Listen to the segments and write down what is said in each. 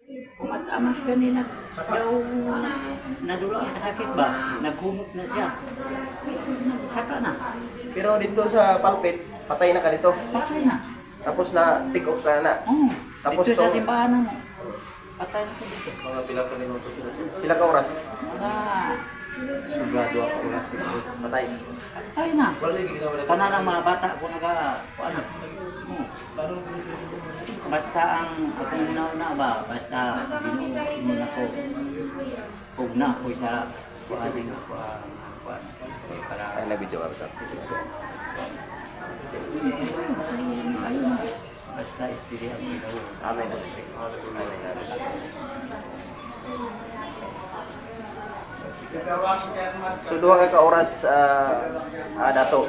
Kumatama kanina daw nadula ang kasakit ba? Naghumot na siya. Saka na. Pero dito sa pulpit, patay na ka dito. Patay na. Tapos na pick off ka na. Oo. Tapos Dito sa to- simbahan mo. Patay na siya dito. Mga pila ka minuto. Pila ka oras? Mga Sugado ako oras. Patay. patay na. Tanan ng mga bata ko ano. Basta ang akong na ba, basta binuo ko. Huwag na ako sa kuaning para Ay, na-video ka sa. ayun. Basta istiri ang ginoo. Amen. So duha ka oras dato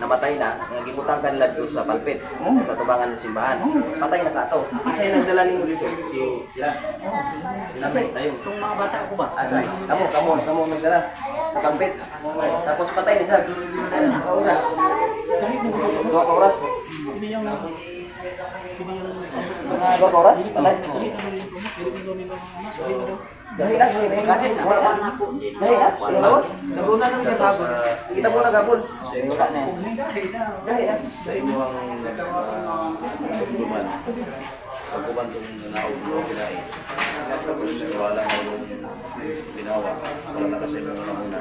namatay na, nga gibutang kanila dito sa palpit. Katubangan ng simbahan. Patay na ka to. Isa yung nagdala ninyo dito. Sila. Sila tayo. Itong mga bata ko ba? Asa? Kamo nagdala sa palpit. Tapos patay ni siya. Patay na ka oras. Duha ka oras. Dua ka oras? Patay. Dahil na, lawas. Naguna ng naghabon. Kita mo naghabon. Wala na yan. Dahil na. Sa inyong nagpagluman, pagkuman itong nanaog mo kinain. Tapos wala na yung binawa, wala na kasi mga muna.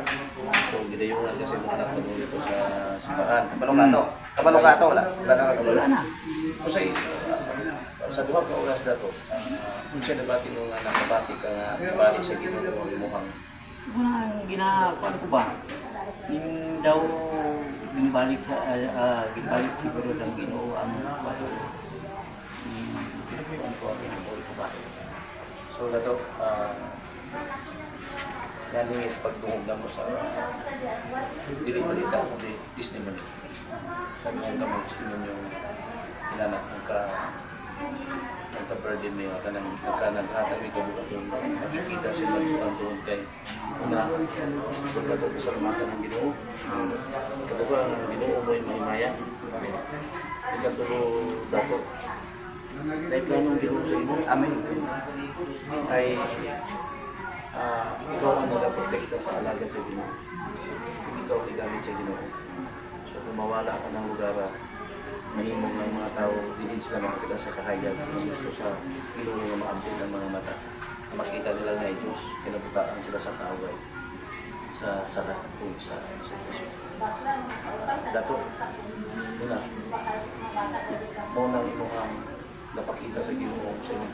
So, gidayungan kasi mga anak na dito sa simbahan. Kabalo ka to, wala. Wala na. Kasi sa duha ka oras dato, kung siya nabati nung anak, nabati ka nga, balik sa ginagawa ng mukhang. Wala ang ginagawa ko ba? Yung daw gimbalik sa gimbalik siguro ng Ginoo ang bato. Ano ko ang ginagawa ko ba? So, dato, naningit pagtungog na mo sa dili balita, kundi testimony. Sabi mo ka mo testimony yung inanak mo ka-burden mo yung nagkanaghatag may kabukat yung makikita sila yung doon kay una, pagkatog sa lumaka ng Ginoo, katuwa ang Ginoo mo yung mahimaya, ikatulo dato, dahil planong Ginoo sa imo, amen. Ay ikaw ang nagaprotekta sa alagad sa Ginoo. Ikaw ang gamit sa Ginoo. So kung mawala ka ng lugar, mahimog ng mga tao, hindi sila makakita sa kahayag kung gusto sa Ginoo nga maabot ng mga mata. Makita nila na Diyos, kinabutaan sila sa kaaway sa kung sa sitwasyon. Dato, muna, mo nang inyong napakita sa Ginoo sa inyong